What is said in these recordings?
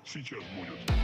сейчас будет.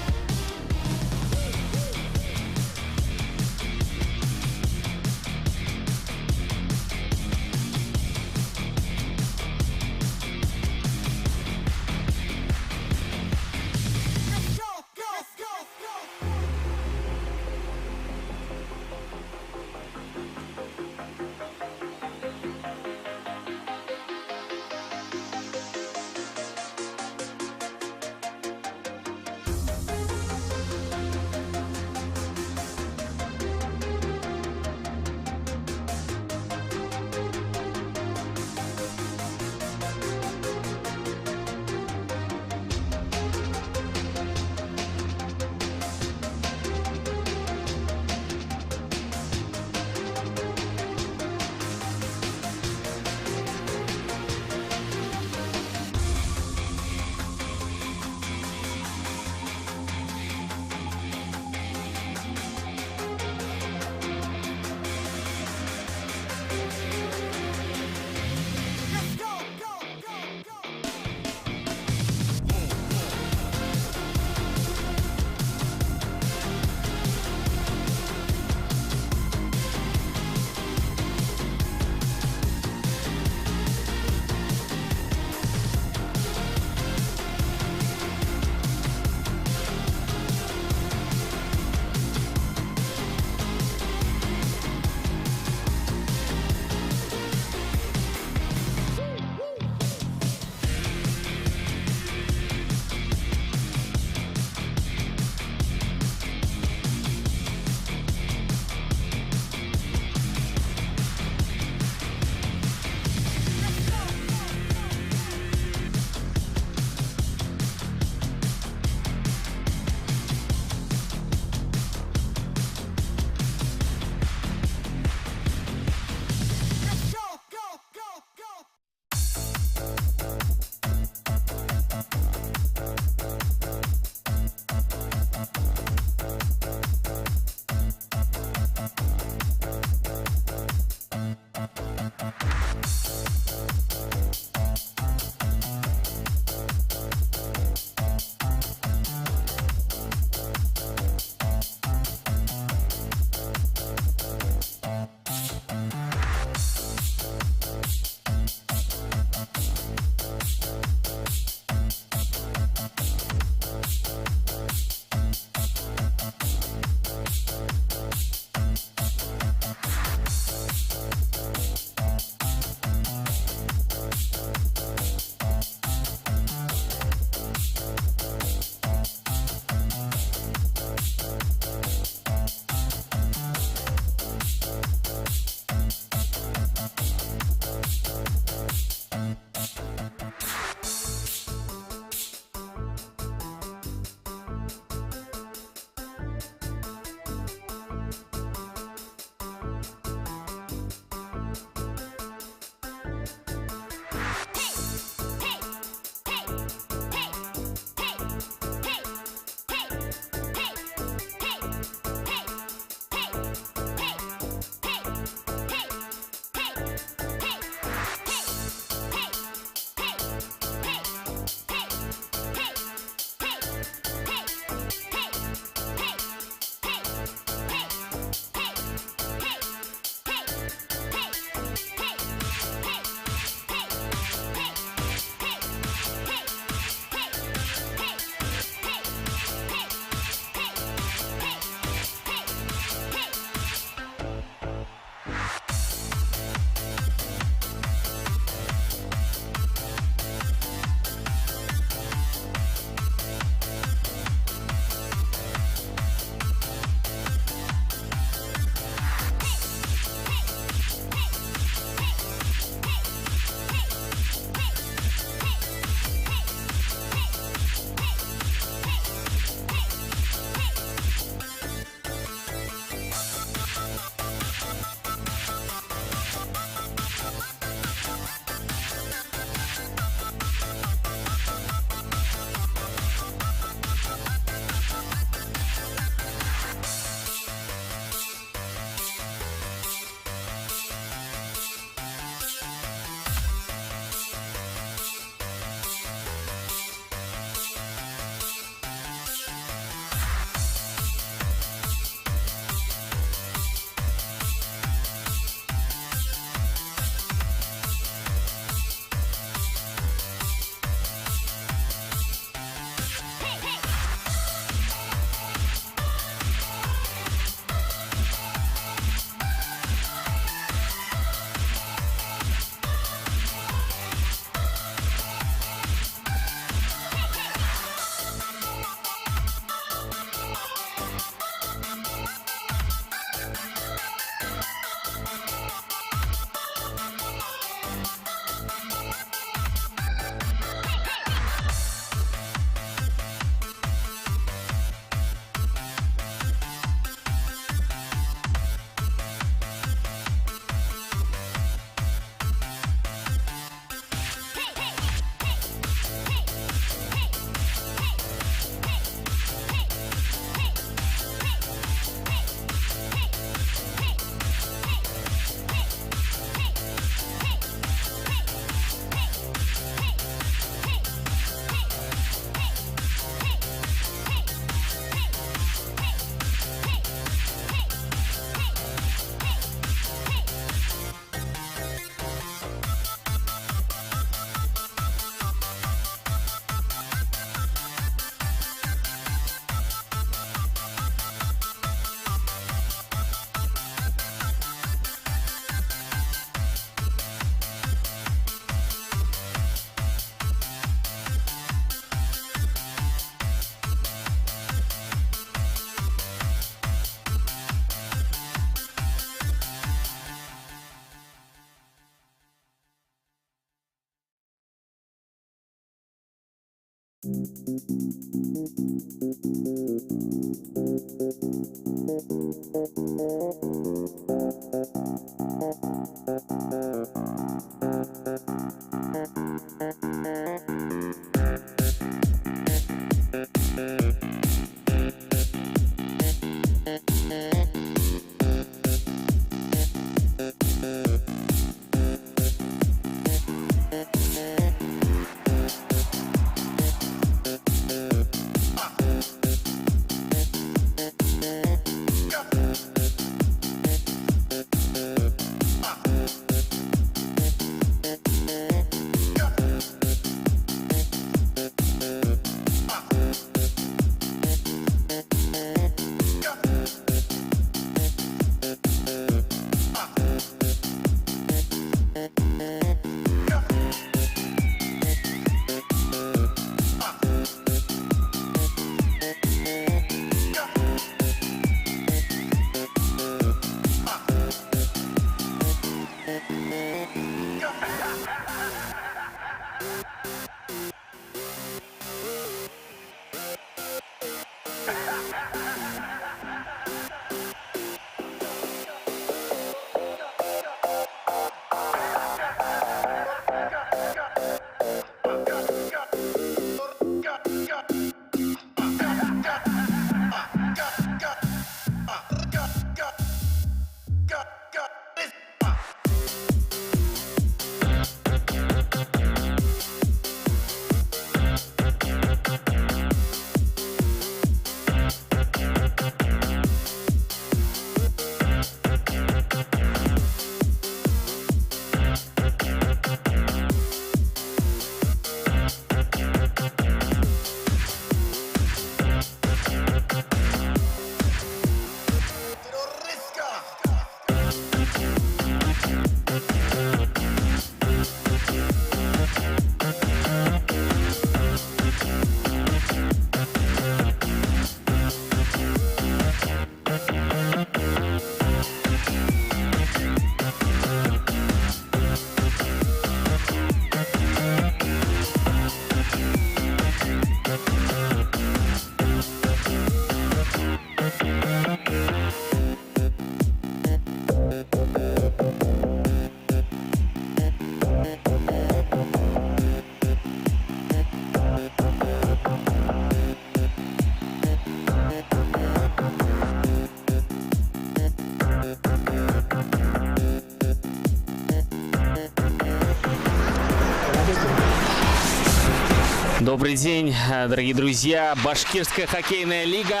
Добрый день, дорогие друзья. Башкирская хоккейная лига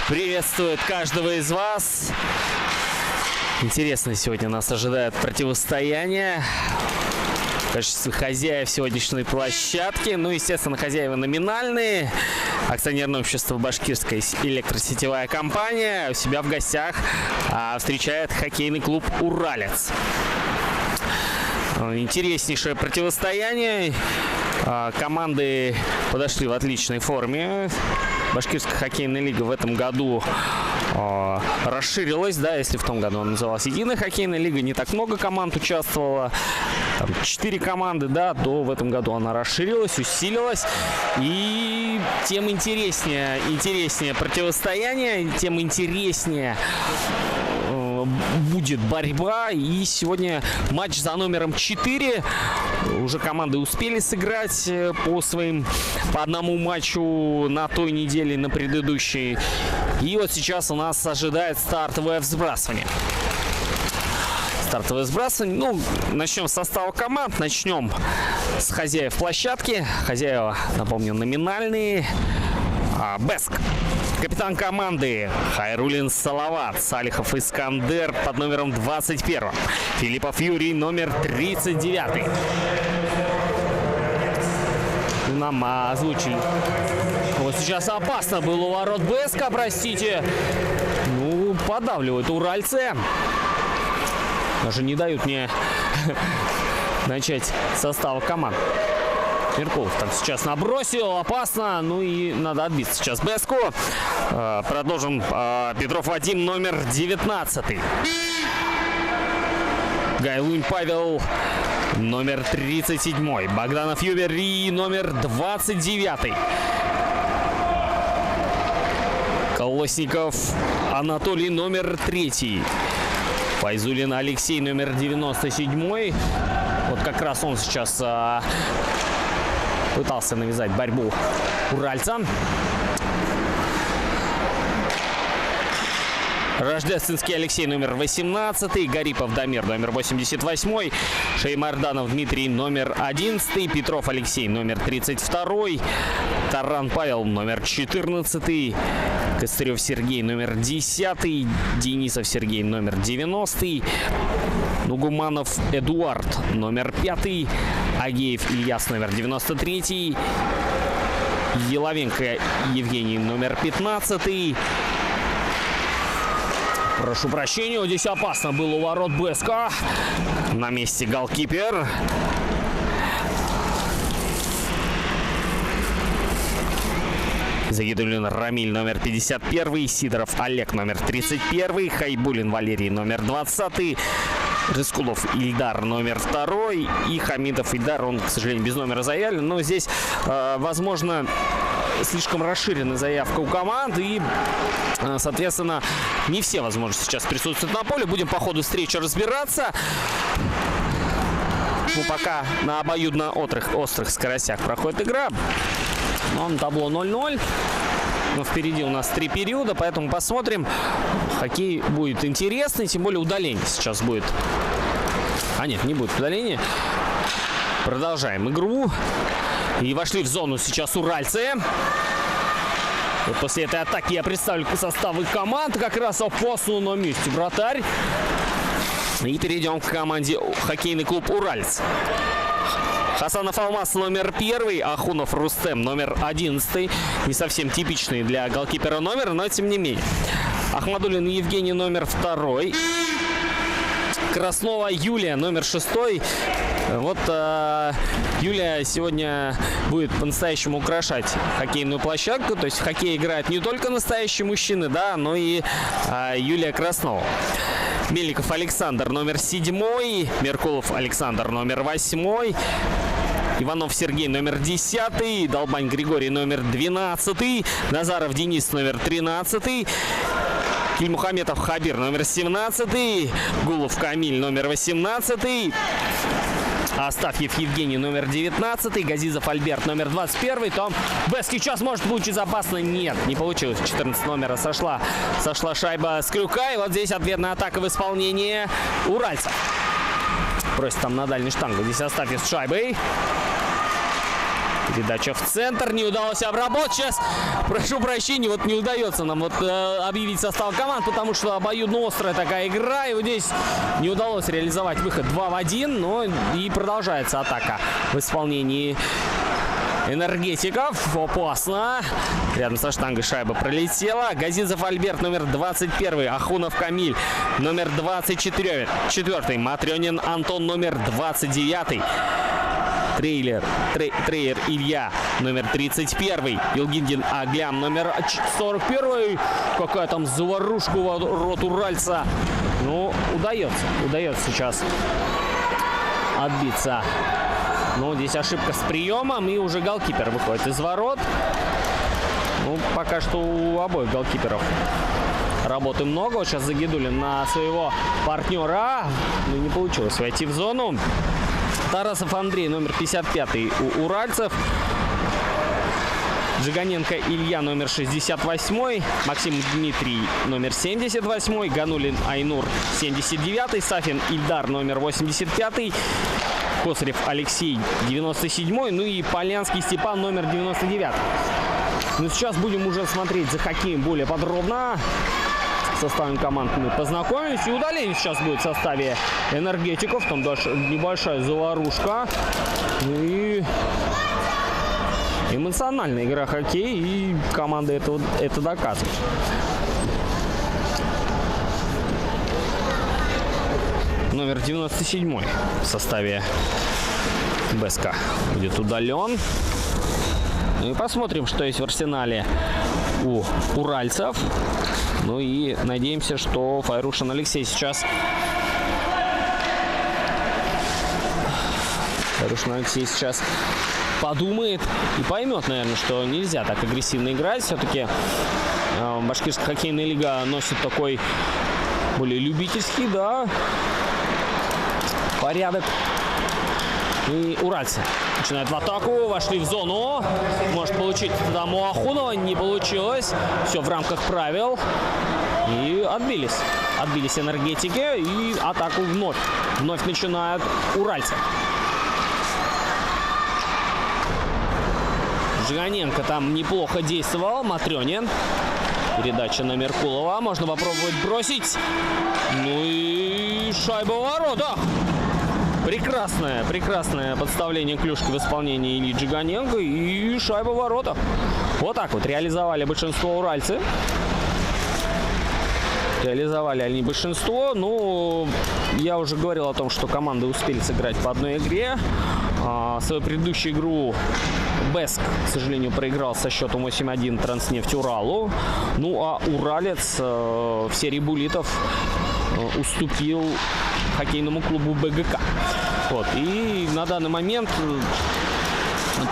приветствует каждого из вас. Интересно сегодня нас ожидает противостояние в качестве хозяев сегодняшней площадки. Ну, естественно, хозяева номинальные. Акционерное общество «Башкирская электросетевая компания» у себя в гостях встречает хоккейный клуб «Уралец». Интереснейшее противостояние. Команды подошли в отличной форме. Башкирская хоккейная лига в этом году расширилась, да, если в том году она называлась Единая хоккейная лига, не так много команд участвовало, там 4 команды, да, то в этом году она расширилась, усилилась, и тем интереснее противостояние, тем интереснее будет борьба. И сегодня матч за номером 4. Уже команды успели сыграть по одному матчу на той неделе, на предыдущей. И вот сейчас у нас ожидает стартовое взбрасывание. Ну, начнем с состава команд. Начнем с хозяев площадки. Хозяева, напомню, номинальные. Беск. Капитан команды Хайрулин Салават, Салихов Искандер под номером 21. Филиппов Юрий, номер 39. Нам озвучили. Вот сейчас опасно было у ворот Беска, простите. Ну, подавливают уральцы. Даже не дают мне начать состав команд. Меркулов там сейчас набросил, опасно, ну и надо отбиться сейчас Беску. Продолжим. Петров Вадим, номер 19. Гайлунь Павел, номер 37. Богданов Юбер и номер 29. Колосников Анатолий, номер 3. Файзулин Алексей, номер 97. Вот как раз он сейчас пытался навязать борьбу уральцам. Рождественский Алексей, номер 18. Гарипов Дамир, номер 88. Шеймарданов Дмитрий, номер 11. Петров Алексей, номер 32. Таран Павел, номер 14. Костырев Сергей, номер 10. Денисов Сергей, номер 90. Нугуманов Эдуард, номер 5. Агеев Ильяс, номер 93. Еловенко Евгений, номер 15. Прошу прощения, вот здесь опасно было у ворот БСК. На месте голкипер. Загидулин Рамиль, номер 51. Сидоров Олег, номер 31. Хайбулин Валерий, номер 20. Рыскулов Ильдар, номер 2. И Хамидов Ильдар, он, к сожалению, без номера заявлен. Но здесь, возможно, слишком расширена заявка у команд. И, соответственно, не все, возможно, сейчас присутствуют на поле. Будем по ходу встречи разбираться. Ну, пока на обоюдно острых скоростях проходит игра. Но на табло 0-0. Но впереди у нас 3 периода, поэтому посмотрим. Хоккей будет интересный, тем более удаление сейчас будет. А нет, не будет удаления. Продолжаем игру. И вошли в зону сейчас уральцы. Вот после этой атаки я представлю состав их команд. Как раз опасно на месте вратарь. И перейдем к команде хоккейный клуб «Уральц». Хасанов Алмаз, номер 1. Ахунов Рустем, номер 11. Не совсем типичный для голкипера номер, но тем не менее. Ахмадулин Евгений, номер 2. Краснова Юлия, номер 6. Вот Юлия сегодня будет по-настоящему украшать хоккейную площадку. То есть в хоккей играют не только настоящие мужчины, да, но и Юлия Краснова. Мельников Александр, номер 7. Меркулов Александр, номер 8. Иванов Сергей, номер 10. Долбань Григорий, номер 12. Назаров Денис, номер 13. Кильмухаметов Хабир, номер 17. Гулов Камиль, номер 18. Астафьев Евгений, номер 19. Газизов Альберт, номер 21. Том Бески сейчас может получить опасно. Нет, не получилось. 14 номера сошла шайба с крюка. И вот здесь ответная атака в исполнении уральцев. Просит там на дальнюю штангу. Здесь Астафьев с шайбой. Передача в центр. Не удалось обработать. Сейчас, прошу прощения, вот не удается нам вот объявить состав команд, потому что обоюдно острая такая игра. И вот здесь не удалось реализовать выход 2 в 1. Но и продолжается атака в исполнении энергетиков. Опасно. Рядом со штангой шайба пролетела. Газизов Альберт, номер 21. Ахунов Камиль, номер 24. Матрёнин Антон, номер 29. Трейер Илья, номер 31. Илгиндин Аглям, номер 41. Какая там заварушка у ворот уральца. Ну, удается сейчас отбиться. Ну, здесь ошибка с приемом, и уже голкипер выходит из ворот. Ну, пока что у обоих голкиперов работы много. Вот сейчас Загидулин на своего партнера. Ну, не получилось войти в зону. Тарасов Андрей, номер 55 у уральцев. Жиганенко Илья, номер 68. Максим Дмитрий, номер 78. Ганулин Айнур, 79. Сафин Ильдар, номер 85. Косарев Алексей, 97. Ну и Полянский Степан, номер 99. Ну, сейчас будем уже смотреть за хоккеем более подробно. С составом команд мы познакомились. И удаление сейчас будет в составе энергетиков. Там даже небольшая заварушка. И эмоциональная игра хоккей. И команда это доказывает. Номер 97 в составе БСК будет удален. Ну и посмотрим, что есть в арсенале у уральцев. Ну и надеемся, что Файрушин Алексей сейчас Рушин Алексей сейчас подумает и поймет, наверное, что нельзя так агрессивно играть. Все-таки Башкирская хоккейная лига носит такой более любительский, да, порядок. И уральцы начинают в атаку, вошли в зону. Может получить там у Ахунова, не получилось. Все в рамках правил. И отбились. Отбились энергетики и атаку вновь начинают уральцы. Жиганенко там неплохо действовал. Матрёнин. Передача на Меркулова. Можно попробовать бросить. Ну и шайба в воротах. Прекрасное подставление клюшки в исполнении Ильи Жиганенко. И шайба в воротах. Вот так вот реализовали большинство уральцы. Реализовали они большинство. Ну, я уже говорил о том, что команды успели сыграть по одной игре. Свою предыдущую игру Бэск, к сожалению, проиграл со счетом 8-1 Транснефть Уралу. Ну, а уралец в серии буллитов уступил хоккейному клубу БГК. Вот. И на данный момент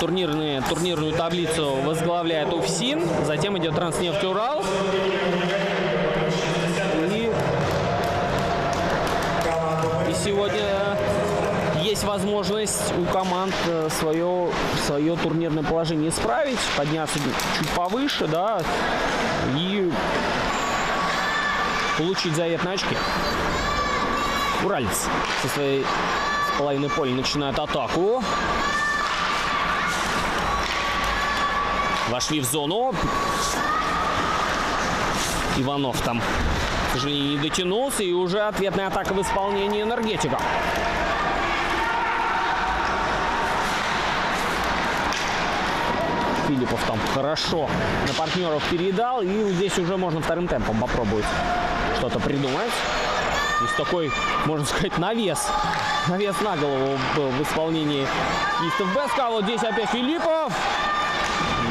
турнирную таблицу возглавляет УФСИН. Затем идет Транснефть Урал. И сегодня есть возможность у команд свое турнирное положение исправить, подняться чуть повыше, да, и получить заветные очки. Уралец со своей половины поля начинает атаку. Вошли в зону. Иванов там, к сожалению, не дотянулся. И уже ответная атака в исполнении энергетика. Филиппов там хорошо на партнеров передал. И здесь уже можно вторым темпом попробовать что-то придумать. Здесь такой, можно сказать, навес на голову был в исполнении истов Бэска. А вот здесь опять Филиппов.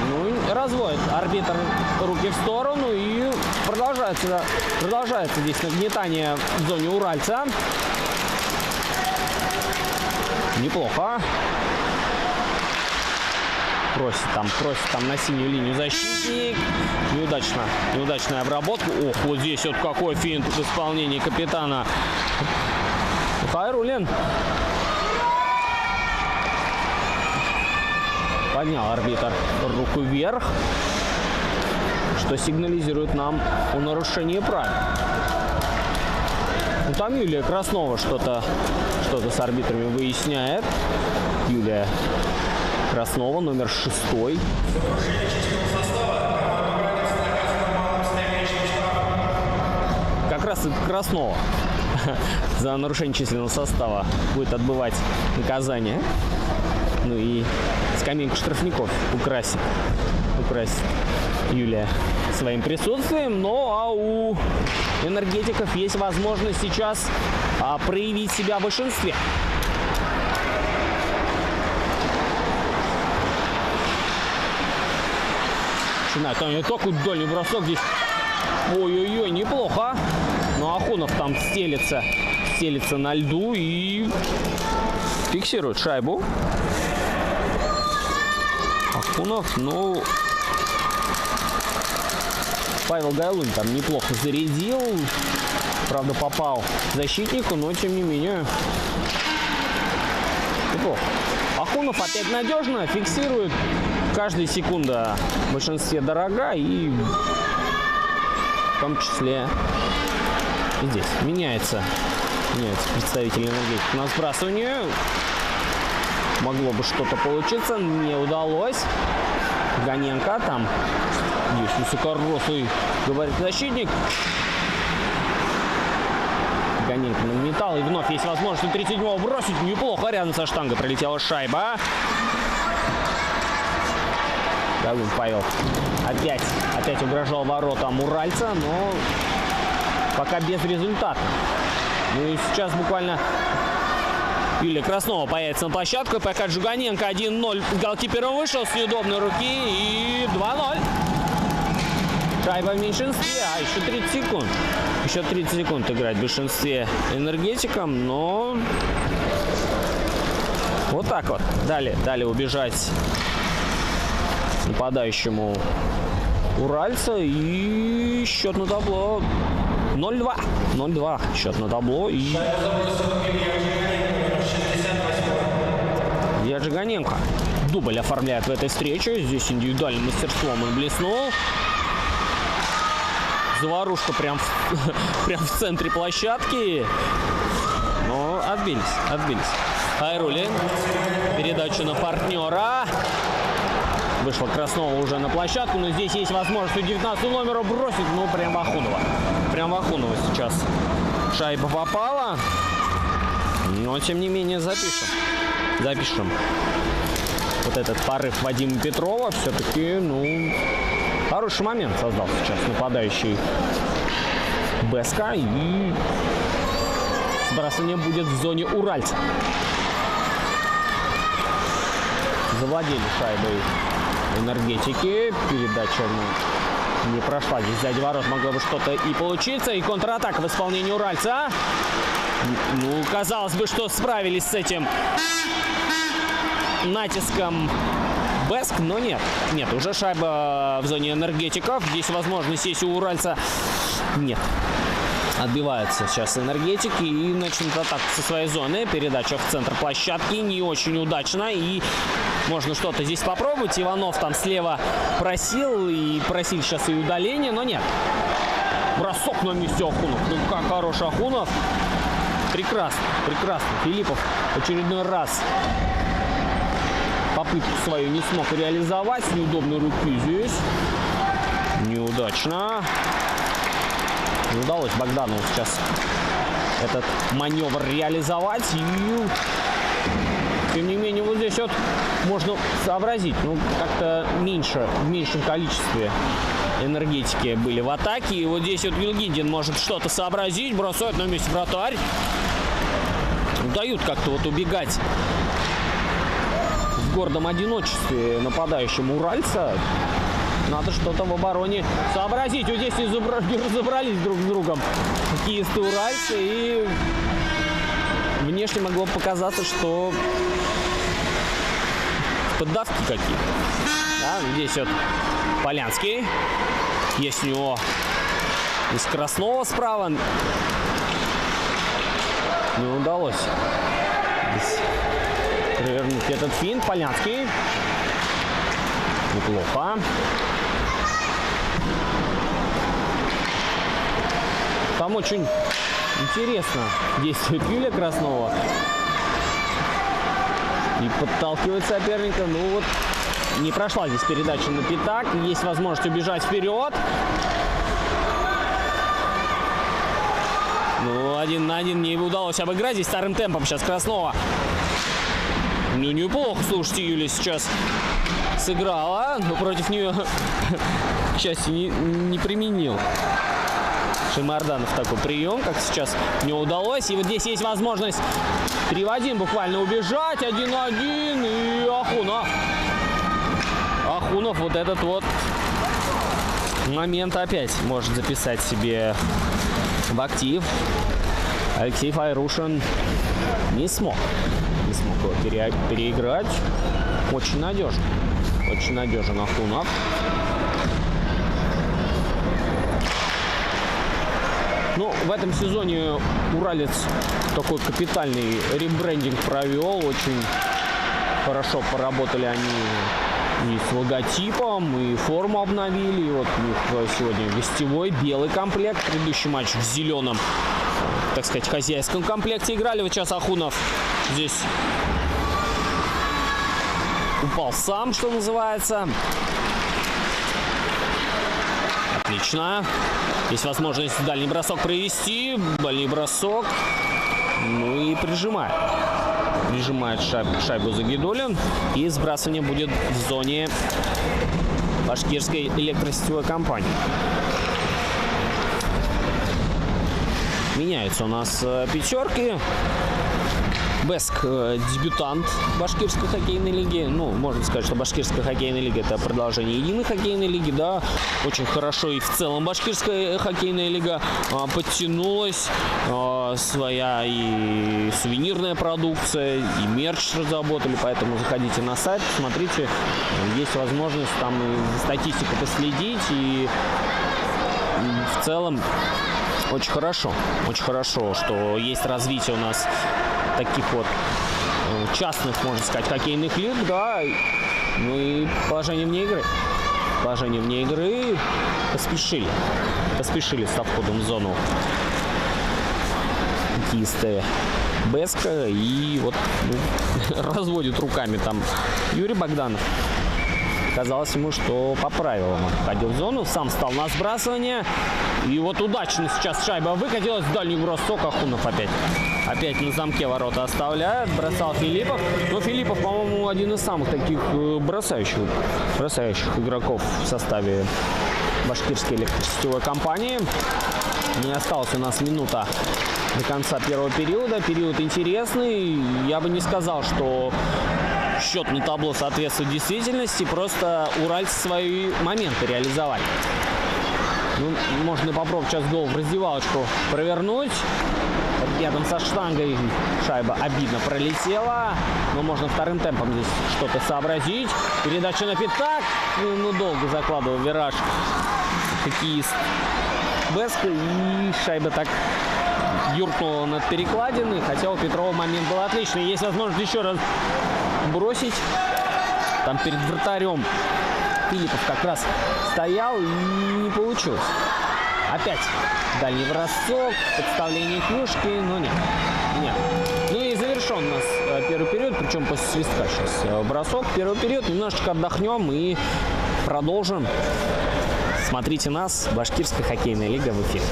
Ну, разводит арбитр руки в сторону. И продолжается здесь нагнетание в зоне уральца. Неплохо. Просит там на синюю линию защитник. Неудачная обработка. Ох, вот здесь вот какой финт в исполнении капитана Хайруллин. Поднял арбитр руку вверх, что сигнализирует нам о нарушении правил. Ну, там Юлия Краснова что-то с арбитрами выясняет. Юлия Краснова, номер 6. Как раз это Краснова за нарушение численного состава будет отбывать наказание. Ну и скамейку штрафников украсит Юлия своим присутствием. Ну а у энергетиков есть возможность сейчас проявить себя в большинстве. Начинает такой дальний бросок здесь. Ой-ой-ой, неплохо. Но Ахунов там стелится на льду и фиксирует шайбу. Ахунов, ну, Павел Гайлун там неплохо зарядил. Правда, попал защитнику, но тем не менее неплохо. Ахунов опять надежно фиксирует. Каждая секунда в большинстве дорога, и в том числе и здесь меняется представитель энергетики на сбрасывание. Могло бы что-то получиться, не удалось. Ганенко там есть высокорослый, говорит защитник. Ганенко нагнетал, и вновь есть возможность на 37-го бросить. Неплохо, рядом со штангой пролетела шайба. Галун Павел опять угрожал воротам уральца, но пока без результата. Ну и сейчас буквально Юлия Краснова появится на площадку. Пока Жиганенко 1-0 голкипером вышел с неудобной руки, и 2-0. Шайба в меньшинстве, а еще 30 секунд. Еще 30 секунд играть в большинстве энергетикам, но Вот так вот. Дали убежать нападающему уральца. И счет на табло 0-2. 0-2 счет на табло. И Яджиганенко дубль оформляет в этой встрече. Здесь индивидуальным мастерством он блеснул. Заварушка прям в центре площадки. Но отбились. Хайрули. Передача на партнера. Вышла Краснова уже на площадку, но здесь есть возможность у 19 номера бросить. Ну, прям в Ахунова. Прям в Ахунова сейчас шайба попала. Но, тем не менее, запишем. Вот этот порыв Вадима Петрова. Все-таки, ну, хороший момент создал сейчас нападающий БСК. И сбрасывание будет в зоне уральца. Завладели шайбой энергетики. Передача не прошла. Здесь сзади ворот могло бы что-то и получиться. И контратака в исполнении уральца. Ну, казалось бы, что справились с этим натиском БСК, но нет. Нет, уже шайба в зоне энергетиков. Здесь возможность есть у уральца. Нет. Отбиваются сейчас энергетики и начнут атаку со своей зоны. Передача в центр площадки не очень удачно. И можно что-то здесь попробовать. Иванов там слева просил. И просил сейчас и удаление, но нет. Бросок на месте Ахунов. Ну как хороший Ахунов. Прекрасно. Филиппов очередной раз попытку свою не смог реализовать. С неудобной руки здесь. Неудачно. Не удалось Богданову сейчас этот маневр реализовать. И, тем не менее, вот здесь вот можно сообразить. Ну, как-то в меньшем количестве энергетики были в атаке. И вот здесь вот Вилгиндин может что-то сообразить. Бросает на месте вратарь. Дают как-то вот убегать в гордом одиночестве нападающему уральца. Надо что-то в обороне сообразить. Вот здесь не разобрались друг с другом хоккеисты уральцы. И внешне могло показаться, что поддавки какие-то. Да, здесь вот Полянский. Есть у него из Краснова справа. Не удалось здесь провернуть этот финт. Полянский. Неплохо. Там очень интересно действует Юлия Краснова. И подталкивает соперника. Ну вот, не прошла здесь передача на пятак. Есть возможность убежать вперед. Ну, 1 на 1 не удалось обыграть. Здесь старым темпом сейчас Краснова. Ну, неплохо, слушайте, Юлия сейчас сыграла. Но против нее, к счастью, не применил Шимарданов такой прием, как сейчас не удалось. И вот здесь есть возможность 3 в 1 буквально убежать. 1-1. И Ахунов вот этот вот момент опять может записать себе в актив. Алексей Файрушин не смог его переиграть. Очень надежно. Очень надежен Ахунов. Ну, в этом сезоне уралец такой капитальный ребрендинг провел. Очень хорошо поработали они и с логотипом, и форму обновили. И вот у них сегодня гостевой белый комплект. Предыдущий матч в зеленом, так сказать, хозяйском комплекте играли. Вот сейчас Ахунов здесь упал сам, что называется. Отлично. Есть возможность дальний бросок провести. Дальний бросок. Ну и прижимает. Прижимает шайбу Загидулин. И сбрасывание будет в зоне башкирской электросетевой компании. Меняются у нас пятерки. Беск дебютант башкирской хоккейной лиги. Ну, можно сказать, что башкирская хоккейная лига — это продолжение единой хоккейной лиги, да. Очень хорошо и в целом башкирская хоккейная лига подтянулась. Своя и сувенирная продукция, и мерч разработали, поэтому заходите на сайт, смотрите, есть возможность там и статистику последить, и в целом очень хорошо, что есть развитие у нас таких вот частных, можно сказать, хоккейных лиг, да, ну и положение вне игры поспешили со входом в зону хоккеисты Беска, и вот разводит руками там Юрий Богданов. Казалось ему, что по правилам входил в зону, сам стал на сбрасывание. И вот удачно сейчас шайба выкатилась, дальний бросок, Ахунов опять на замке ворота оставляет, бросал Филиппов. Но Филиппов, по-моему, один из самых таких бросающих игроков в составе башкирской электросетевой компании. Не осталась у нас минута до конца первого периода. Период интересный. Я бы не сказал, что счет на табло соответствует действительности. Просто уральцы свои моменты реализовали. Ну, можно попробовать сейчас гол в раздевалочку провернуть. Рядом со штангой шайба обидно пролетела. Но можно вторым темпом здесь что-то сообразить. Передача на пятак. Ну, долго закладывал вираж хоккеист Беска. И шайба так юркнула над перекладиной. Хотя у Петрова момент был отличный. Есть возможность еще раз бросить. Там перед вратарем Филиппов как раз стоял и не получилось. Опять дальний бросок, подставление клюшки, но нет. Ну и завершен у нас первый период, причем после свистка сейчас бросок. Первый период, немножечко отдохнем и продолжим. Смотрите нас, Башкирская хоккейная лига в эфире.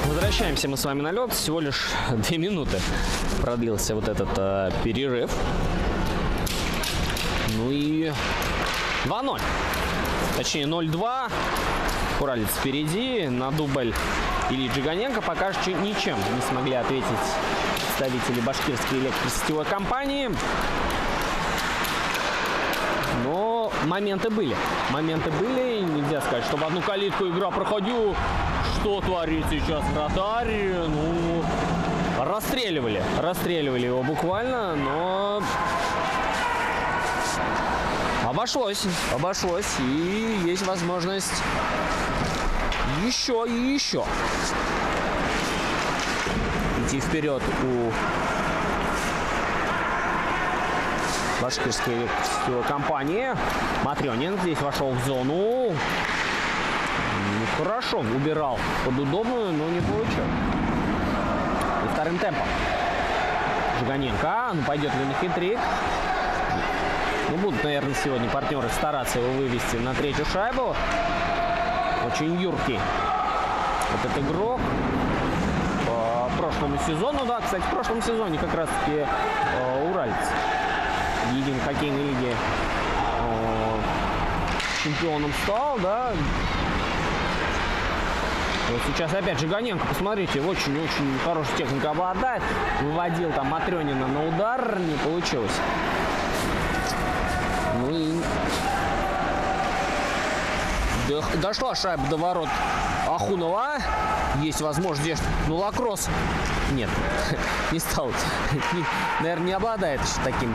Возвращаемся мы с вами на лед. Всего лишь 2 минуты продлился вот этот перерыв. Ну и 2-0. Точнее 0-2. Уралец впереди. На дубль Ильи Джиганенко пока что ничем не смогли ответить представители башкирской электросетевой компании. Но моменты были. Нельзя сказать, что в одну калитку игра проходила. Что творит сейчас вратарь? Ну, расстреливали его буквально, но обошлось. И есть возможность еще идти вперед башкирской силовой компании. Матрёнин здесь вошел в зону. Хорошо убирал под удобную, но не получил. И вторым темпом. Жиганенко. Ну, пойдет ли на хитрик? Ну, будут, наверное, сегодня партнеры стараться его вывести на третью шайбу. Очень юркий этот игрок. По прошлому сезону, да, кстати, в прошлом сезоне как раз-таки уральец единой хоккейной лиги чемпионом стал, да. Вот сейчас опять Жиганенко, посмотрите, очень-очень хорошую технику обладает. Выводил там Матрёнина на удар, не получилось. Ну и дошла шайба до ворот Ахунова. Есть возможность. Ну, лакросс. Нет, не стал. Наверное, не обладает еще таким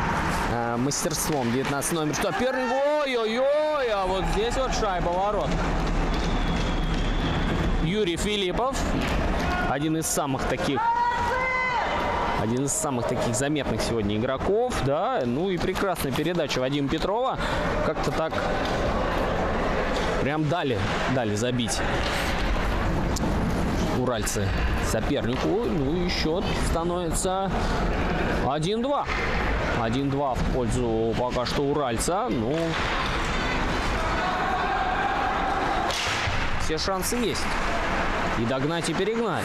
мастерством. 19 номер. Соперник. Ой-ой-ой. А вот здесь вот шайба ворот. Юрий Филиппов. Один из самых таких заметных сегодня игроков, да, ну и прекрасная передача Вадима Петрова. Как-то так прям дали забить уральцы сопернику. Ну и счет становится 1-2. 1-2 в пользу пока что уральца. Ну, все шансы есть. И догнать, и перегнать.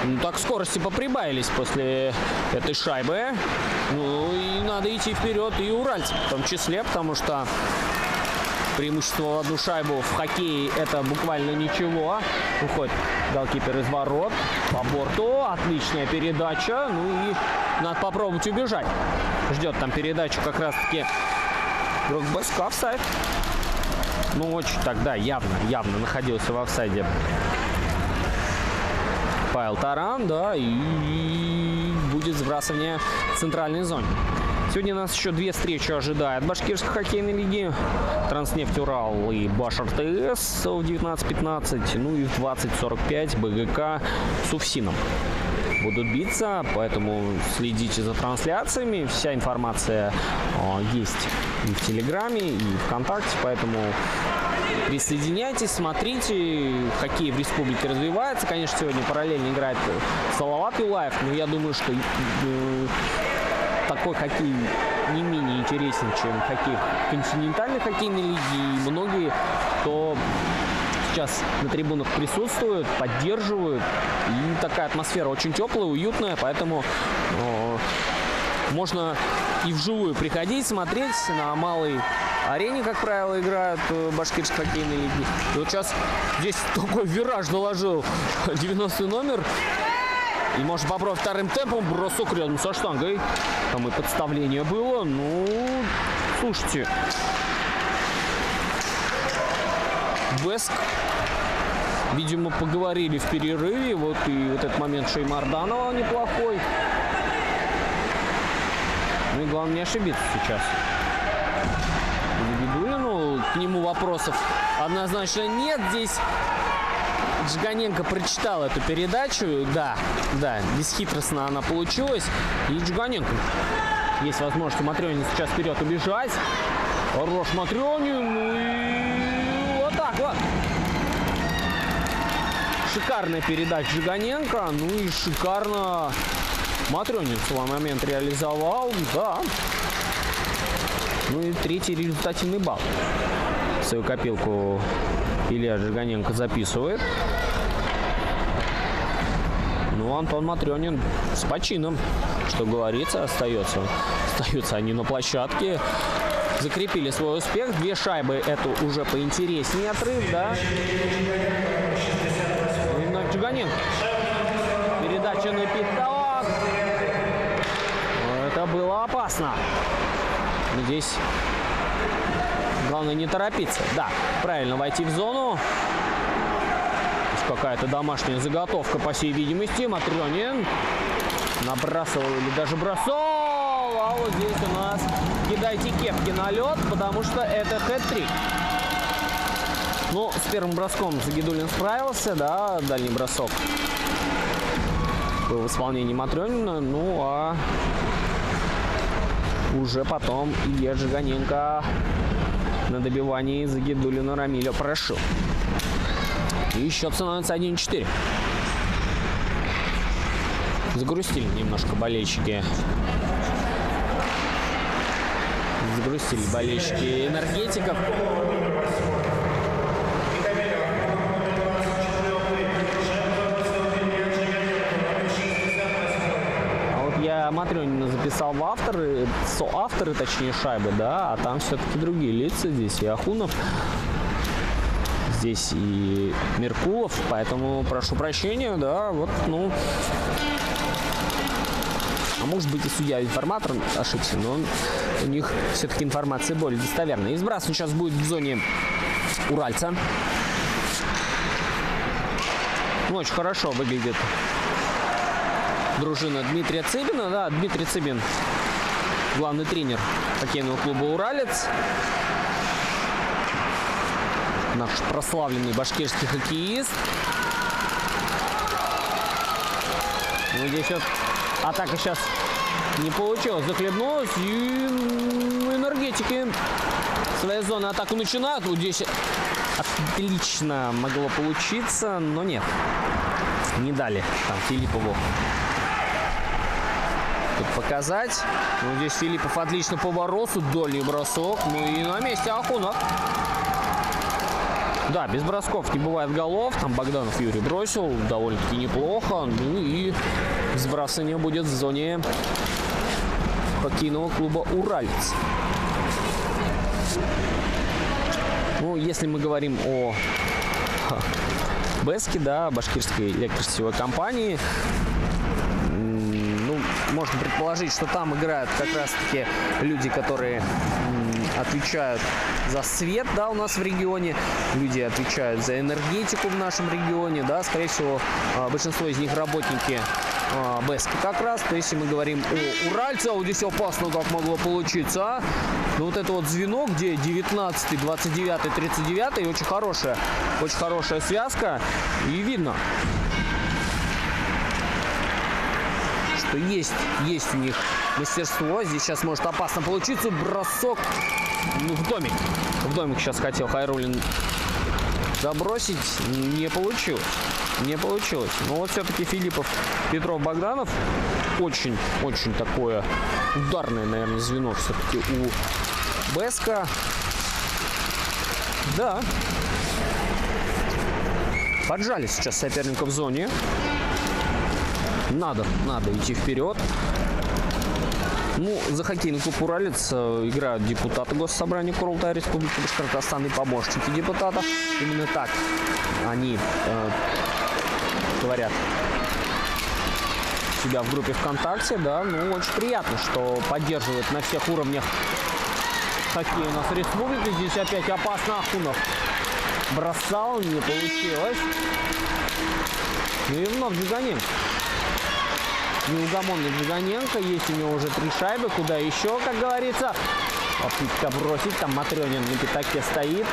Ну, так скорости поприбавились после этой шайбы. Ну, и надо идти вперед и уральцам в том числе, потому что преимущество в одну шайбу в хоккее — это буквально ничего. Уходит голкипер из ворот по борту. Отличная передача. Ну и надо попробовать убежать. Ждет там передачу как раз-таки игрок БСК. Офсайд. Ну, очень тогда явно находился в офсайде Павел Таран, да, и будет сбрасывание в центральной зоне. Сегодня нас еще две встречи ожидает башкирской хоккейной лиги. Транснефть Урал и Баш-РТС в 19:15. Ну и в 20:45 БГК с Уфсином будут биться, поэтому следите за трансляциями. Вся информация есть и в Телеграме, и ВКонтакте, поэтому присоединяйтесь, смотрите. Хоккей в республике развивается. Конечно, сегодня параллельно играет Салават Юлаев, но я думаю, что такой хоккей не менее интересен, чем хоккей континентальной хоккейной лиги. И многие, кто сейчас на трибунах присутствуют, поддерживают. И такая атмосфера очень теплая, уютная, поэтому можно и вживую приходить, смотреть. На малой арене, как правило, играют башкирской хоккейной лиги. И вот сейчас здесь такой вираж наложил 90 номер. И можно попробовать вторым темпом бросок рядом со штангой. Там и подставление было. Ну, слушайте. Беск, видимо, поговорили в перерыве. Вот и вот этот момент Шеймарданова неплохой. Ну и главное не ошибиться сейчас. Бедулину, к нему вопросов однозначно нет. Здесь Жиганенко прочитал эту передачу. Да, бесхитростно она получилась. И Жиганенко есть возможность у Матрёнина сейчас вперед убежать. Хорош Матрёнин. Ну и вот так вот. Шикарная передача Жиганенко. Ну и шикарно Матрёнин в свой момент реализовал. Да. Ну и третий результативный балл. Свою копилку Илья Жиганенко записывает. Ну, Антон Матрёнин с почином, что говорится, остается. Остаются они на площадке. Закрепили свой успех. Две шайбы — это уже поинтереснее отрыв, да? Именно Жиганенко. Передача на пятак. Это было опасно. Здесь главное не торопиться. Да, правильно войти в зону. Какая-то домашняя заготовка, по всей видимости. Матрёнин набрасывал или даже бросал. А вот здесь у нас кидайте кепки на лед, потому что это хэт-трик. Ну, с первым броском Загидуллин справился, да, дальний бросок был в исполнении Матрёнина, ну а уже потом Илья Жиганенко на добивании Загидуллина Рамиля прошил. И счет становится 1-4. Загрустили немножко болельщики. Загрустили болельщики энергетиков. А вот я Матрёнина записал в авторы, соавторы, точнее, шайбы, да, а там все-таки другие лица. Здесь и Ахунов, здесь и Меркулов, поэтому прошу прощения, да, вот, ну... А может быть и судья-информатор ошибся, но у них все-таки информация более достоверная. И сбрасывание сейчас будет в зоне уральца. Ну, очень хорошо выглядит дружина Дмитрия Цыбина. Да, Дмитрий Цыбин, главный тренер хоккейного клуба «Уралец». Наш прославленный башкирский хоккеист. Ну, здесь вот атака сейчас не получилась, захлебнулась, и энергетики своей зоны атаку начинают. Вот здесь отлично могло получиться, но нет, не дали там Филиппову тут показать. Ну, здесь Филиппов отлично по вороту, дальний бросок, ну и на месте Ахунов. Да, без бросков не бывает голов. Там Богданов Юрий бросил довольно-таки неплохо. Ну и сбрасывание будет в зоне хоккейного клуба «Уралец». Ну, если мы говорим о БЭСКе, да, башкирской электросетевой компании, ну, можно предположить, что там играют как раз-таки люди, которые отвечают за свет, да, у нас в регионе. Люди отвечают за энергетику в нашем регионе, да, скорее всего, большинство из них работники БЭСКи как раз. То есть, если мы говорим о Уральце, вот здесь опасно как могло получиться, а? Ну, вот это вот звено, где 19-й, 29-й, 39-й, очень хорошая связка. И видно, что есть у них мастерство. Здесь сейчас может опасно получиться. Бросок, ну, в домик. В домик сейчас хотел Хайруллин забросить. Не получилось. Но вот все-таки Филиппов, Петров, Богданов. Очень такое ударное, наверное, звено все-таки у БЭСКа. Да. Поджали сейчас соперника в зоне. Надо идти вперед. Ну, за хоккейный клуб «Уралец» играют депутаты Госсобрания Курултая Республики Башкортостан и помощники депутатов. Именно так они говорят себя в группе ВКонтакте, да. Ну, очень приятно, что поддерживают на всех уровнях хоккей у нас в республике. Здесь опять опасно. Ахунов бросал, не получилось. Ну и вновь Жиганенко. Неугомонный Жиганенко. Есть у него уже 3 шайбы. Куда еще, как говорится. Попытка бросить. Там Матрёнин на пятаке стоит.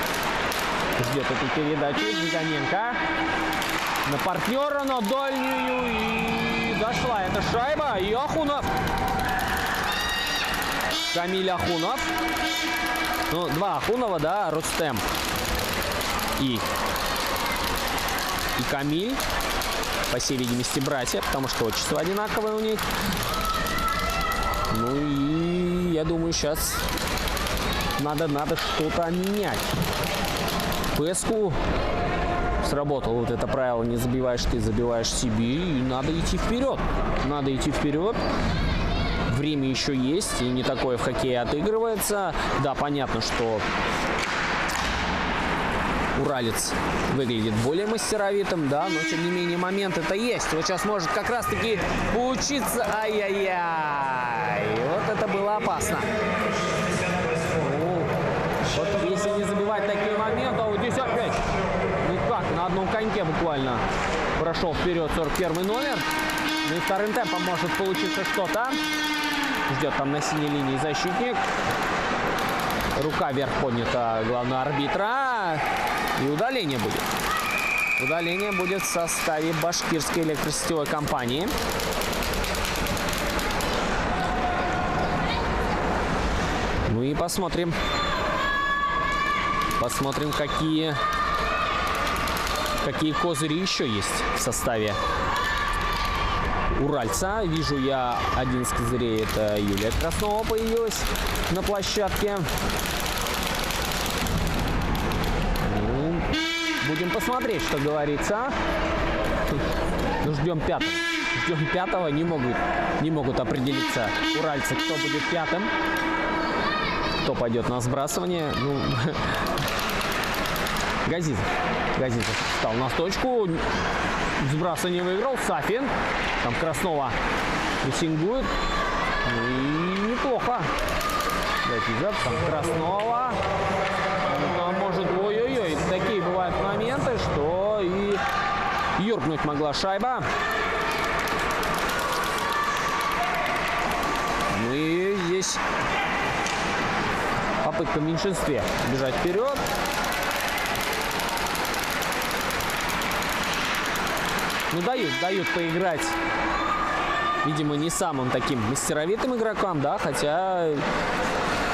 Ждет эту передачу. Жиганенко на партнера, на дальнюю. И дошла эта шайба. И Ахунов. Камиль Ахунов. Ну, 2 Ахунова, да. Рустем и Камиль. По всей видимости, братья, потому что отчество одинаковое у них. Ну и я думаю, сейчас надо что-то менять. БЭСКу сработало вот это правило: не забиваешь ты, забиваешь себе. И надо идти вперед. Время еще есть, и не такое в хоккее отыгрывается. Да, понятно, что Уралец выглядит более мастеровитым, да, но тем не менее момент это есть. Вот сейчас может как раз-таки получиться. Ай-яй-яй. Вот это было опасно. Вот если не забивать такие моменты, а вот здесь опять, ну как, на одном коньке буквально прошел вперед 41 номер. Ну и вторым темпом может получиться что-то. Ждет там на синей линии защитник. Рука вверх поднята главного арбитра. И удаление будет. Удаление будет в составе Башкирской электросетевой компании. Ну и посмотрим. Посмотрим, какие козыри еще есть в составе уральца. Вижу я один из козырей. Это Юлия Краснова появилась на площадке. Ну, будем посмотреть, что говорится. Ну, ждем пятого. Ждем пятого. Не могут определиться уральцы, кто будет пятым. Кто пойдет на сбрасывание. Ну, Газизов встал на точку. Сбрасывание выиграл Сафин. Там Краснова прессингует. И неплохо. Газизов, там Краснова. Там может, ой-ой-ой, такие бывают моменты, что и юркнуть могла шайба. Ну и здесь попытка в меньшинстве бежать вперед. Ну, дают поиграть, видимо, не самым таким мастеровитым игрокам, да, хотя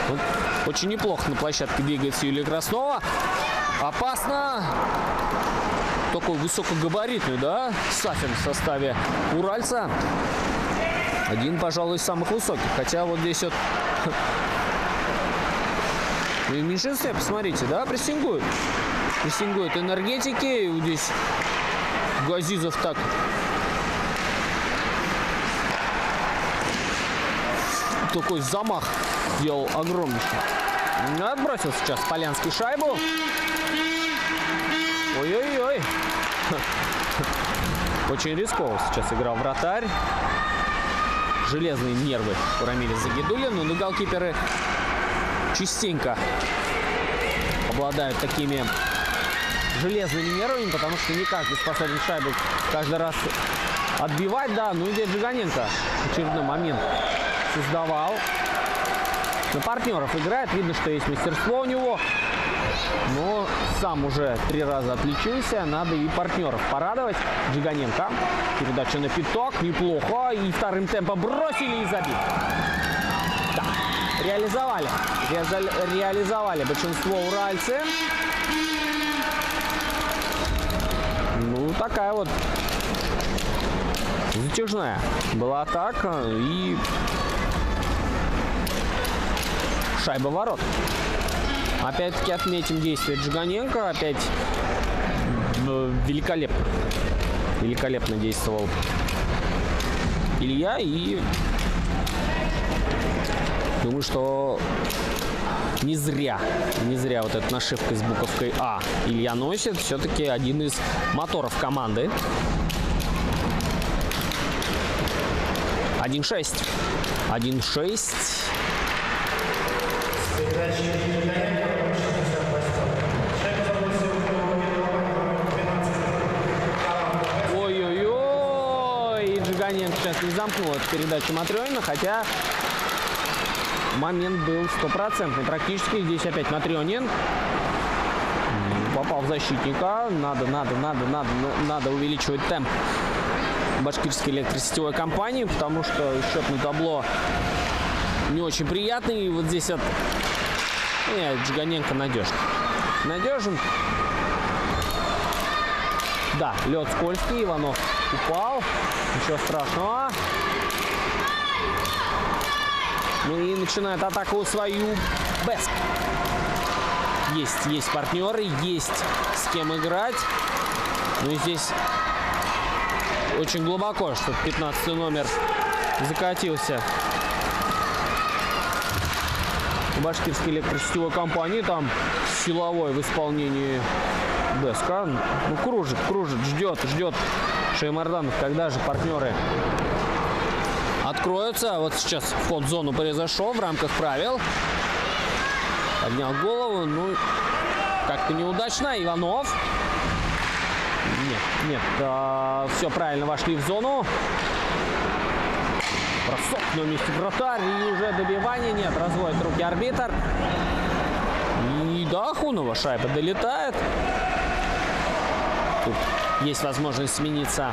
вот, очень неплохо на площадке двигается Юлия Краснова. Опасно. Такой высокогабаритный, да, Сафин в составе уральца. Один, пожалуй, из самых высоких, хотя вот здесь вот и в меньшинстве, посмотрите, да, прессингуют энергетики. И здесь Газизов так такой замах делал огромнейший. Отбросил сейчас Полянский шайбу. Ой-ой-ой. Очень рисково сейчас играл вратарь. Железные нервы у Рамиля Загидуллина. Но голкиперы частенько обладают такими железными нервами, потому что не каждый способен шайбу каждый раз отбивать, да. Ну и здесь Джиганенко очередной момент создавал. На партнеров играет, видно, что есть мастерство у него, но сам уже 3 раза отличился, надо и партнеров порадовать. Джиганенко, передача на пятак, неплохо, и вторым темпом бросили и забили. Да, реализовали большинство уральцы. Ну, такая вот затяжная была атака и шайба в ворот. Опять-таки отметим действие Джиганенко. Опять великолепно действовал Илья. И думаю, что не зря вот эта нашивка с буковкой А Илья носит. Все-таки один из моторов команды. 1-6. 1-6. Ой-ой-ой. И Джиганенко сейчас не замкнул эту передачу Матрёнина, хотя момент был стопроцентный практически. Здесь опять Матрёнин. Попал в защитника. Надо увеличивать темп Башкирской электросетевой компании, потому что счетное табло не очень приятный. И вот здесь вот Джиганенко надежен. Да, лед скользкий, Иванов упал. Ничего страшного. Ну и начинает атаку свою Беск. Есть партнеры, есть с кем играть. Ну и здесь очень глубоко, что 15 номер закатился в Башкирской электросетевой компании. Там силовой в исполнении Беска. Ну, кружит, ждет Шаймарданов, когда же партнеры откроются. Вот сейчас вход в зону произошел в рамках правил. Поднял голову, ну, как-то неудачно. Иванов. Нет, все правильно, вошли в зону. Бросок на месте вратарь, и уже добивание. Нет, разводит руки арбитр. до Ахунова шайба долетает. Тут есть возможность смениться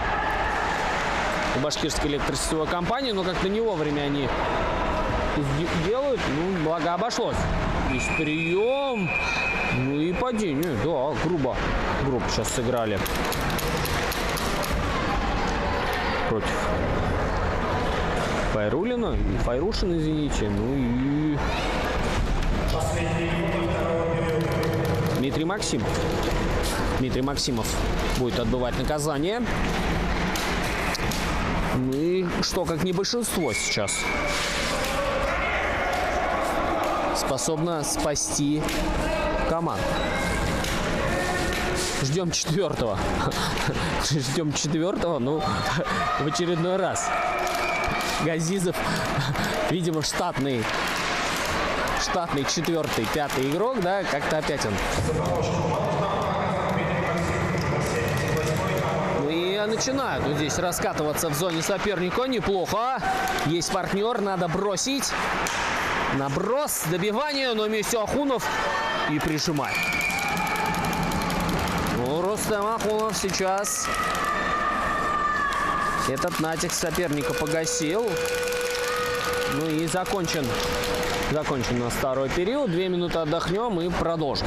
у башкирской электросетевой компании, но как-то не вовремя они делают. Ну, благо обошлось. Есть прием. Ну и падение. Да, грубо сейчас сыграли. Против Файрулина. И Файрушин, извините. Ну и Дмитрий Максимов. Дмитрий Максимов будет отбывать наказание. Ну и что, как не большинство сейчас способно спасти команду. Ждем четвертого. Ждем четвертого, ну, в очередной раз. Газизов, видимо, штатный четвертый, пятый игрок, да, как-то опять он. Ну и начинают вот здесь раскатываться в зоне соперника. Неплохо. Есть партнер, надо бросить. Наброс, добивание, но вместе Ахунов и прижимает. Ну, Рустем Ахунов сейчас этот натиск соперника погасил. Ну и закончен у нас второй период. 2 минуты отдохнем и продолжим.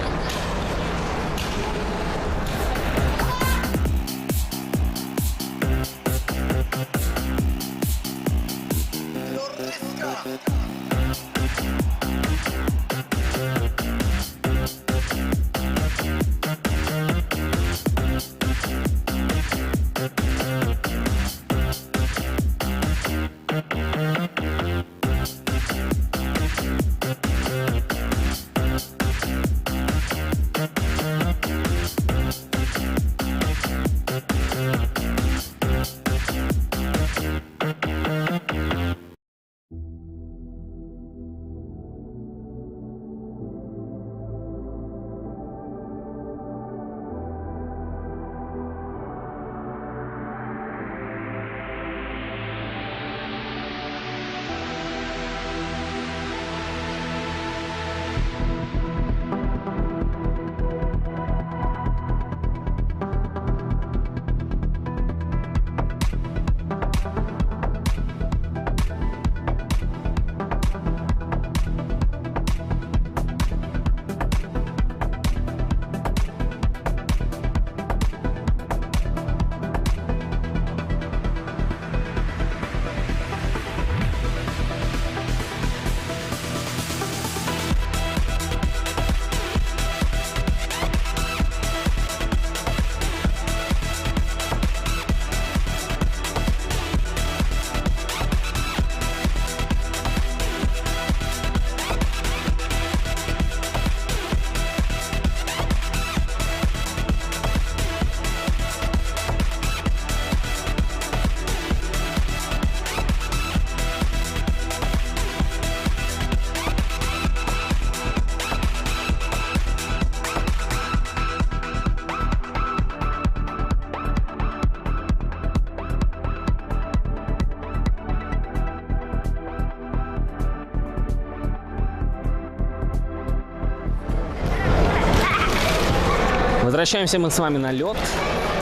Возвращаемся мы с вами на лед.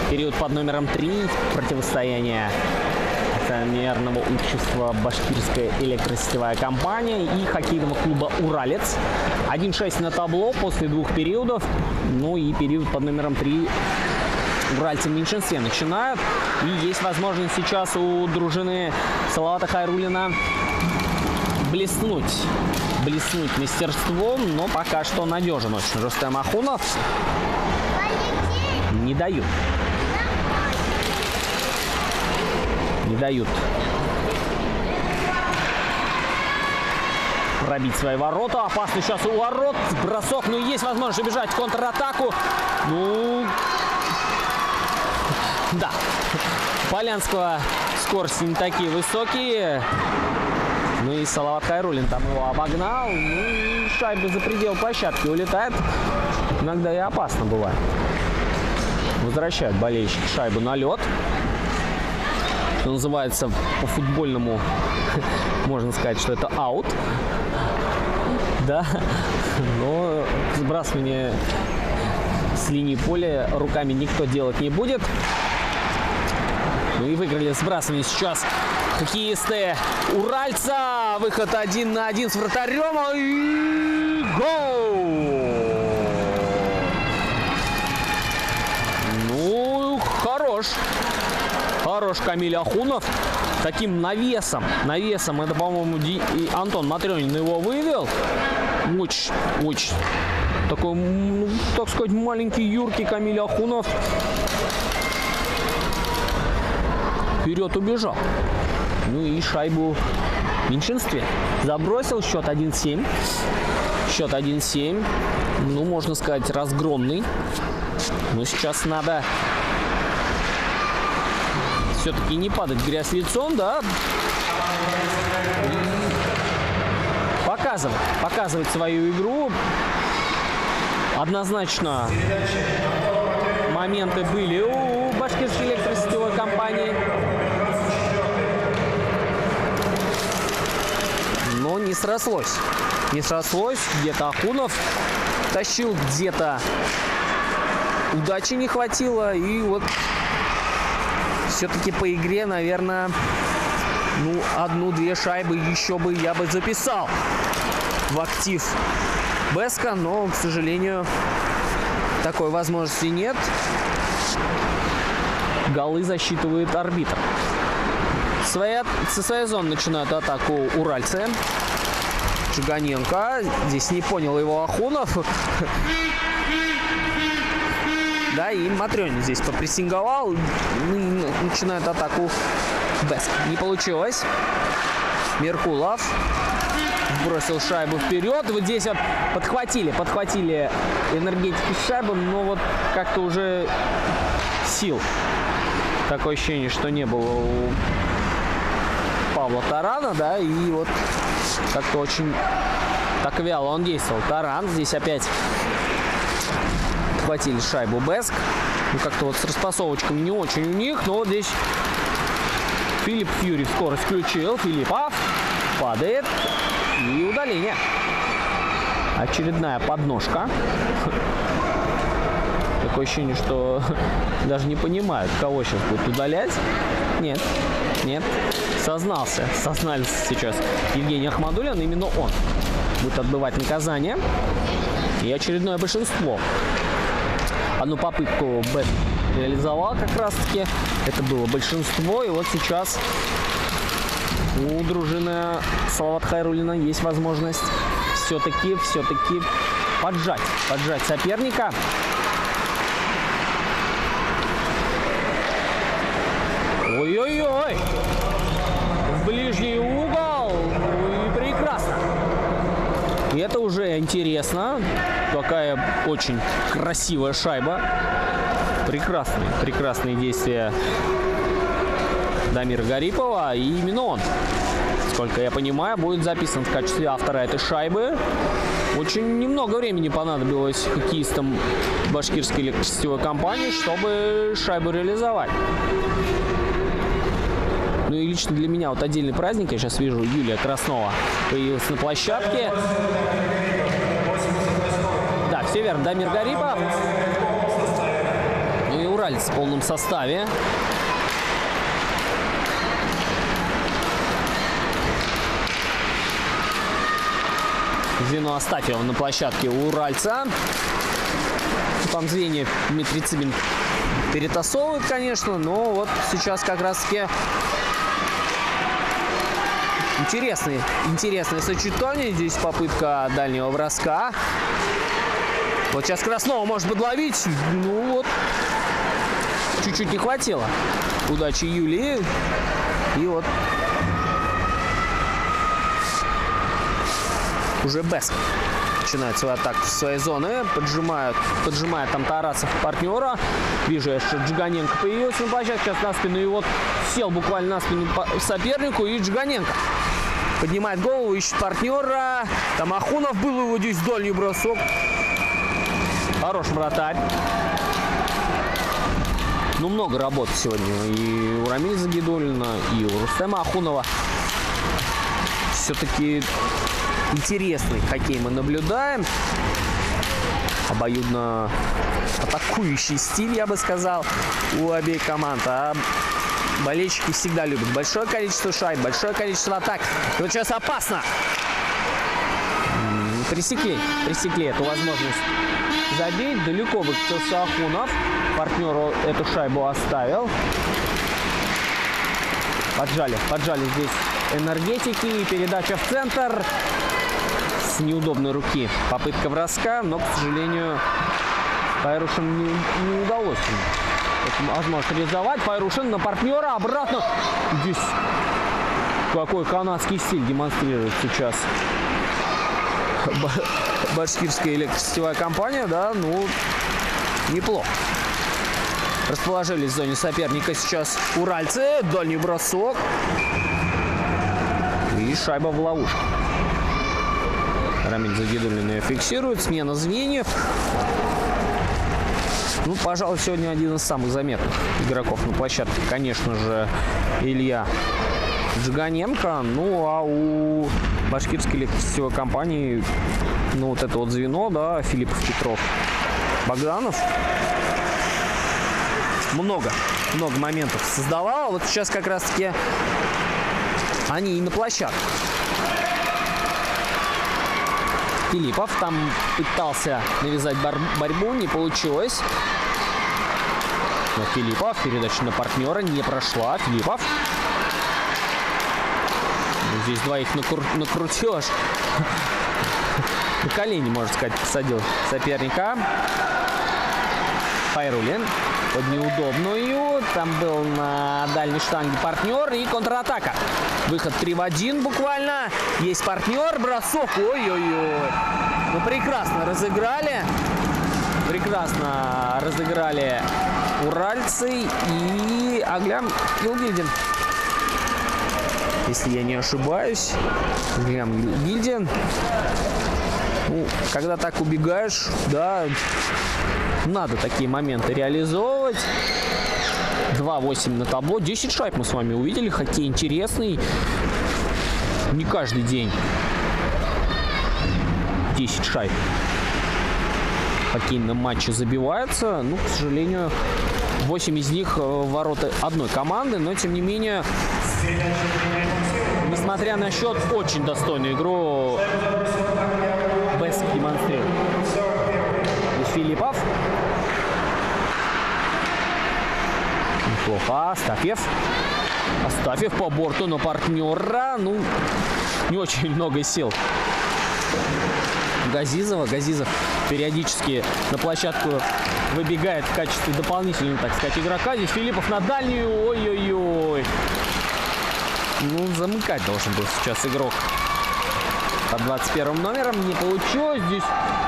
Период под номером 3. Противостояние акционерного общества «Башкирская электросетевая компания» и хоккейного клуба «Уралец». 1-6 на табло после 2 периодов. Ну и период под номером 3 уральцы в меньшинстве начинают. И есть возможность сейчас у дружины Салавата Хайруллина блеснуть мастерством, но пока что надежен очень Рустем Ахунов. Не дают пробить свои ворота. Опасно сейчас у ворот. Бросок, но есть возможность убежать в контратаку. Ну, да. Полянского скорости не такие высокие. Ну и Салават Хайруллин там его обогнал. Ну и шайба за предел площадки улетает. Иногда и опасно бывает. Возвращают болельщики шайбу на лед. Что называется по-футбольному, можно сказать, что это аут. да, но сбрасывание с линии поля руками никто делать не будет. Ну и выиграли сбрасывание сейчас хоккеисты уральца. Выход 1 на 1 с вратарем. И гол! Ну, хорош. Хорош Камиль Ахунов. Таким навесом. Это, по-моему, Антон Матрёнин его вывел. Очень такой, ну, так сказать, маленький, юркий Камиль Ахунов. Вперед убежал. Ну и шайбу в меньшинстве забросил. Счет 1-7. Счет 1-7. Ну, можно сказать, разгромный. Но сейчас надо все-таки не падать в грязь лицом, да. Показывать свою игру. Однозначно моменты были у башкирской электросетевой компании. Но не срослось. Где-то Ахунов тащил, где-то удачи не хватило. И вот все-таки по игре, наверное, ну, 1-2 шайбы еще бы я бы записал в актив Беска, но, к сожалению, такой возможности нет. Голы засчитывает арбитр. Со своей зоны начинают атаку уральцы. Чуганенко. Здесь не понял его Ахунов. Да, и Матрёнин здесь попрессинговал. Начинает атаку Беск. Не получилось. Меркулов бросил шайбу вперед. И вот здесь вот подхватили энергетики шайбы, но вот как-то уже сил. Такое ощущение, что не было у Павла Тарана, да, и вот как-то очень так вяло он действовал. Таран здесь опять хватили шайбу Беск. Ну, как-то вот с распасовочками не очень у них, но вот здесь Филипп Фьюри скорость включил. Филиппов падает. И удаление. Очередная подножка. Такое ощущение, что даже не понимают, кого сейчас будут удалять. Нет. Сознался сейчас Евгений Ахмадуллин. Именно он будет отбывать наказание. И очередное большинство. Одну попытку Беск реализовал как раз-таки. Это было большинство. И вот сейчас у дружины Салавата Хайруллина есть возможность все-таки поджать соперника. Ой-ой-ой! В ближний угол. И прекрасно. И это уже интересно. Такая очень красивая шайба. Прекрасные действия Дамира Гарипова. И именно он, сколько я понимаю, будет записан в качестве автора этой шайбы. Очень немного времени понадобилось хоккеистам башкирской электросетевой компании, чтобы шайбу реализовать. Ну и лично для меня вот отдельный праздник. Я сейчас вижу, Юлия Краснова появилась на площадке. Да, все верно, Дамир Гарипов. Ну и уралец в полном составе. Звено Астафьева на площадке у уральца. Там звенья Дмитрий Цыбин перетасовывает, конечно, но вот сейчас как раз-таки интересное сочетание. Здесь попытка дальнего броска. Вот сейчас Краснова может подловить. Ну вот, чуть-чуть не хватило удачи Юлии. И вот уже Беск начинает свою атаку со своей зоны. Поджимает там Тарасов партнера. Вижу, что Джиганенко появился на площадке. Сейчас на спину. И вот сел буквально на спину сопернику. И Джиганенко поднимает голову, ищет партнера. Там Ахунов был, его здесь дальний бросок. Хороший вратарь. Ну, много работы сегодня и у Рамиля Загидуллина, и у Рустема Ахунова. Все-таки интересный хоккей мы наблюдаем. Обоюдно атакующий стиль, я бы сказал, у обеих команд. А болельщики всегда любят большое количество шайб, большое количество атак. И вот сейчас опасно. Пресекли эту возможность забить. Далеко выкатился Ахунов. Партнеру эту шайбу оставил. Поджали здесь энергетики. И передача в центр. С неудобной руки попытка броска, но, к сожалению, Пайрушин не удалось возможно реализовать. Пайрушин на партнера, обратно. Здесь какой канадский стиль демонстрирует сейчас башкирская электросетевая компания, да, ну, неплохо. Расположились в зоне соперника сейчас уральцы. Дальний бросок. И шайба в ловушку. Рамиль Загидуллин ее фиксирует. Смена звеньев. Ну, пожалуй, сегодня один из самых заметных игроков на площадке. Конечно же, Илья Джиганенко. Ну, а у башкирской электросетевой компании, ну, вот это вот звено, да, Филиппов, Петров, Богданов. Много моментов создавал. Вот сейчас как раз-таки они и на площадке. Филиппов там пытался навязать борьбу, не получилось. Но Филиппов, передача на партнера не прошла. Филиппов. Здесь двоих накрутил аж. На колени, можно сказать, посадил соперника. Хайруллин под неудобную. Там был на дальней штанге партнер и контратака. Выход 3 в 1 буквально. Есть партнер, бросок. Ой-ой-ой. Ну, прекрасно разыграли. Прекрасно разыграли уральцы и Аглям Гилдин. Если я не ошибаюсь. Аглям Гилдин. Ну, когда так убегаешь, да, надо такие моменты реализовывать. 2-8 на табло. 10 шайб мы с вами увидели. Хоккей интересный. Не каждый день 10 шайб в хоккейном матче забивается. Ну, к сожалению, 8 из них в ворота одной команды. Но, тем не менее, несмотря на счет, очень достойную игру Бэск демонстрирует. И Филиппов. Неплохо. Астафьев по борту на партнера. Ну, не очень много сил. Газизов периодически на площадку выбегает в качестве дополнительного, так сказать, игрока. Здесь Филиппов на дальнюю. Ой-ой-ой. Ну, замыкать должен был сейчас игрок под 21 номером. Не получилось. Здесь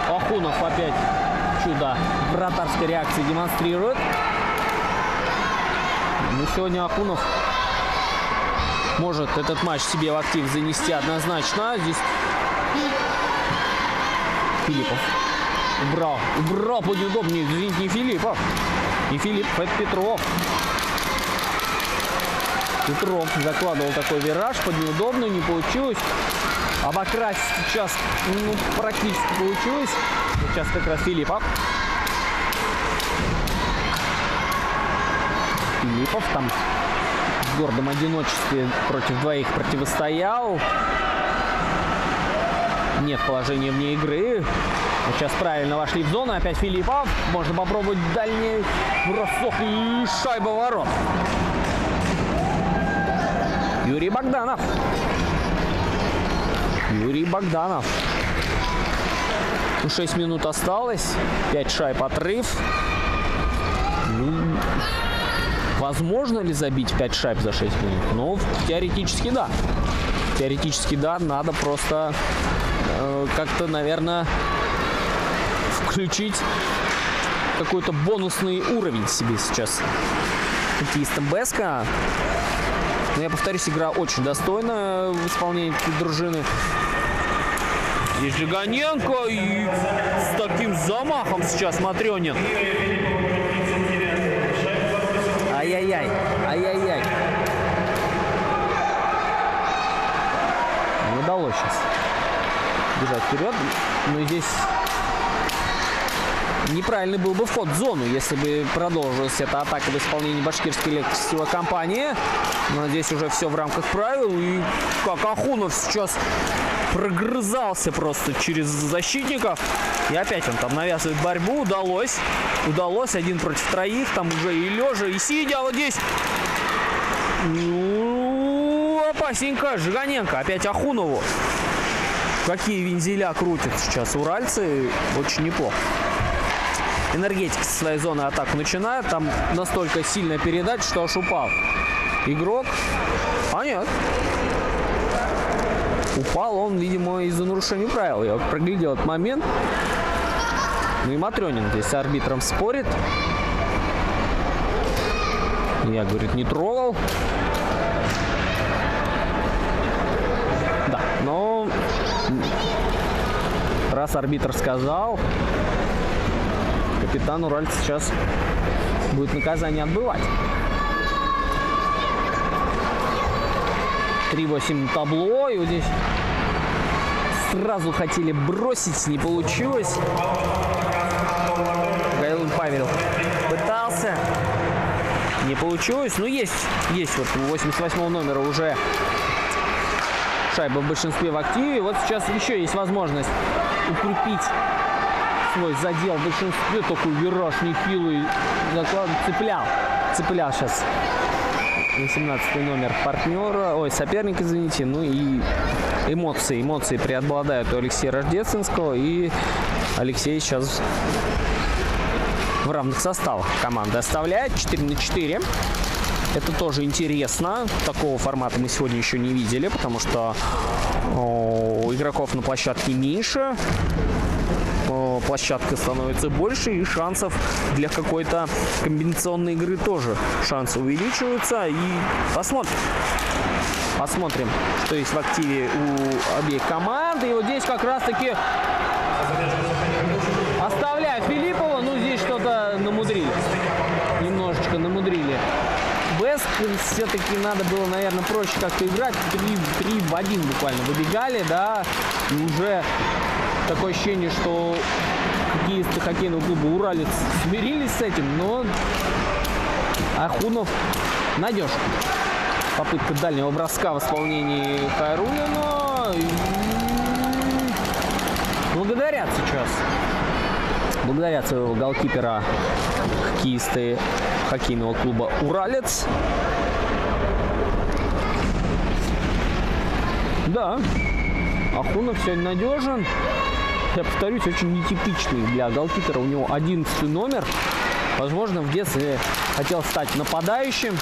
Ахунов опять чудо вратарской реакции демонстрирует. Ну, сегодня Ахунов может этот матч себе в актив занести однозначно. Здесь Филиппов убрал под неудобнее. Извините, не Филиппов. Не Филиппов, это Петров. Петров закладывал такой вираж под неудобную, не получилось. Обокрасить сейчас, ну, практически получилось. Сейчас как раз Филиппов. Филиппов там в гордом одиночестве против двоих противостоял. Нет положения вне игры. Сейчас правильно вошли в зону. Опять Филиппов. Можно попробовать дальний бросок и шайба в ворот. Юрий Богданов. Ну, 6 минут осталось. 5 шайб отрыв. Ну, возможно ли забить 5 шайб за 6 минут? Ну, теоретически да. Теоретически да. Надо просто как-то, наверное, включить какой-то бонусный уровень себе сейчас хоккеистам Бэска. Но я повторюсь, игра очень достойна в исполнении дружины. И Жиганенко, и с таким замахом сейчас Матрёнин. Ай-яй-яй, ай-яй-яй. Не удалось сейчас бежать вперед. Но здесь неправильный был бы вход в зону, если бы продолжилась эта атака в исполнении башкирской электросетевой компании. Но здесь уже все в рамках правил. И как Ахунов сейчас прогрызался просто через защитников. И опять он там навязывает борьбу. Удалось 1 против 3. Там уже и лежа, и сидя. А вот здесь опасненько. Жиганенко опять Ахунову. Какие вензеля крутят сейчас уральцы. Очень неплохо. Энергетик со своей зоны атаку начинает. Там настолько сильная передача, что аж упал игрок. А нет. Упал он, видимо, из-за нарушения правил. Я проглядел этот момент. Ну и Матрёнин здесь с арбитром спорит. Я, говорит, не трогал. Да, но раз арбитр сказал, капитан уральца сейчас будет наказание отбывать. 3-8 табло. И вот здесь сразу хотели бросить, не получилось. Павел пытался. Не получилось. Но есть вот у 88-го номера уже шайба в большинстве в активе. Вот сейчас еще есть возможность укрепить свой задел в большинстве. Такой вираж нехилый. Цеплял сейчас 18 номер партнера, соперник, извините. Ну и эмоции преобладают у Алексея Рождественского. И Алексей сейчас в равных составах команды оставляет 4-4. Это тоже интересно. Такого формата мы сегодня еще не видели, потому что игроков на площадке меньше. Площадка становится больше, и шансов для какой-то комбинационной игры тоже шансы увеличиваются. И посмотрим, что есть в активе у обеих команд. И вот здесь как раз-таки оставляя Филиппова, ну здесь что-то намудрили. Немножечко намудрили. Бэск все-таки надо было, наверное, проще как-то играть. 3 в 1 буквально выбегали, да. И уже такое ощущение, что хоккеисты хоккейного клуба «Уралец» смирились с этим, но Ахунов надежно. Попытка дальнего броска в исполнении Хайрулина. Благодарят своего голкипера хоккеисты хоккейного клуба «Уралец». Да, Ахунов сегодня надежен. Я повторюсь, очень нетипичный для голкипера. У него 11 номер. Возможно, в детстве хотел стать нападающим.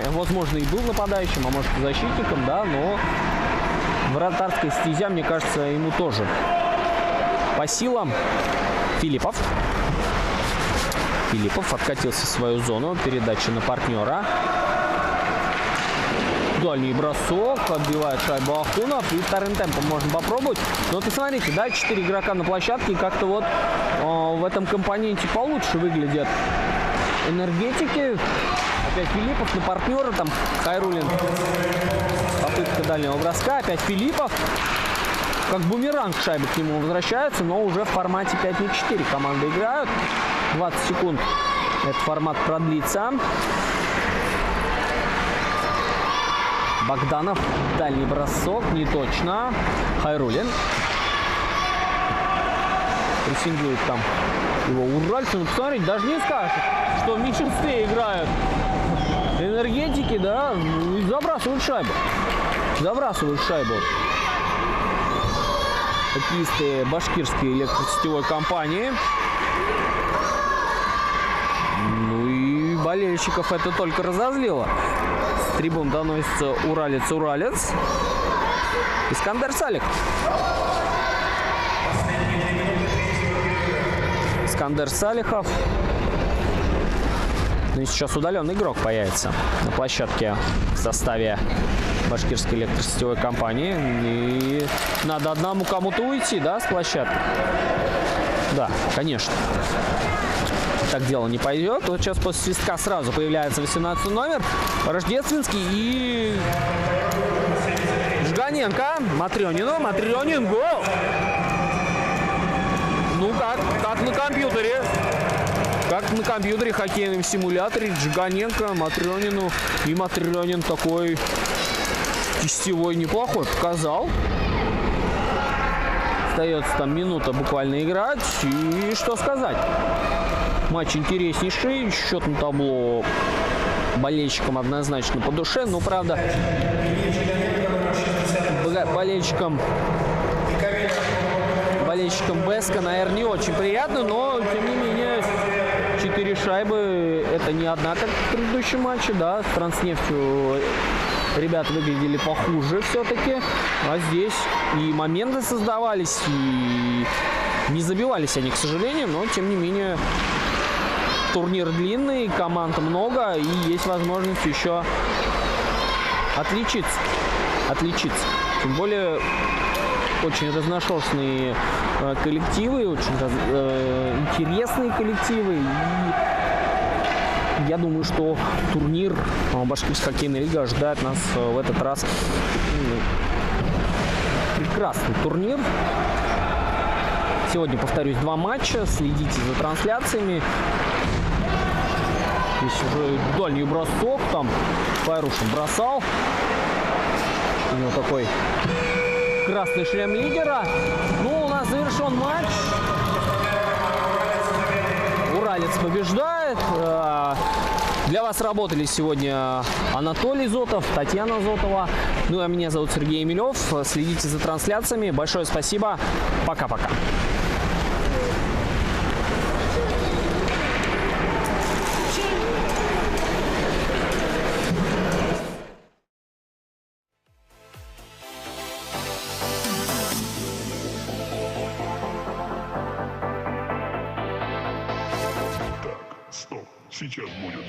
Возможно, и был нападающим, а может, и защитником, да, но вратарская стезя, мне кажется, ему тоже по силам. Филиппов откатился в свою зону. Передача на партнера. Дальний бросок. Отбивает шайбу Ахунов. И вторым темпом можно попробовать. Но вот посмотрите, да, 4 игрока на площадке. Как-то вот в этом компоненте получше выглядят энергетики. Опять Филиппов на партнера. Там Хайрулин. Попытка дальнего броска. Опять Филиппов. Как бумеранг шайба к нему возвращается, но уже в формате 5-4 команды играют. 20 секунд этот формат продлится. Богданов. Дальний бросок. Не точно. Хайрулин. Прессингует там его уральцы. Ну, посмотрите, даже не скажешь, что в меньшинстве играют энергетики, да, и забрасывают шайбу. Хоккеисты башкирской электросетевой компании. Ну и болельщиков это только разозлило. С трибун доносится уралец. Искандер Салихов. Ну и сейчас удаленный игрок появится на площадке в составе башкирской электросетевой компании. И надо одному кому-то уйти, да, с площадки? Да, конечно. Так дело не пойдет. Вот сейчас после свистка сразу появляется 18 номер. Рождественский и Жиганенко. Матрёнину. Матрёнин. Гол. Ну как на компьютере. Как на компьютере, хоккейном симуляторе. Жиганенко, Матрёнину. И Матрёнин такой кистевой неплохой показал. Остается там минута буквально играть. И что сказать. Матч интереснейший. Счет на табло болельщикам однозначно по душе. Но, правда, болельщикам БСК, наверное, не очень приятно. Но, тем не менее, 4 шайбы – это не одна, как в предыдущем матче. Да, с Транснефтью ребята выглядели похуже все-таки. А здесь и моменты создавались, и не забивались они, к сожалению. Но, тем не менее, турнир длинный, команд много, и есть возможность еще отличиться. Тем более, очень разношерстные коллективы, очень интересные коллективы. И я думаю, что турнир Башкирская хоккейная лига ожидает нас в этот раз прекрасный турнир. Сегодня, повторюсь, 2 матча. Следите за трансляциями. Здесь уже дальний бросок. Там Пайрушин бросал. У него такой красный шлем лидера. Ну, у нас завершен матч. Уралец побеждает. Для вас работали сегодня Анатолий Зотов, Татьяна Зотова. Ну, а меня зовут Сергей Емелев. Следите за трансляциями. Большое спасибо. Пока-пока. Стоп, сейчас будет.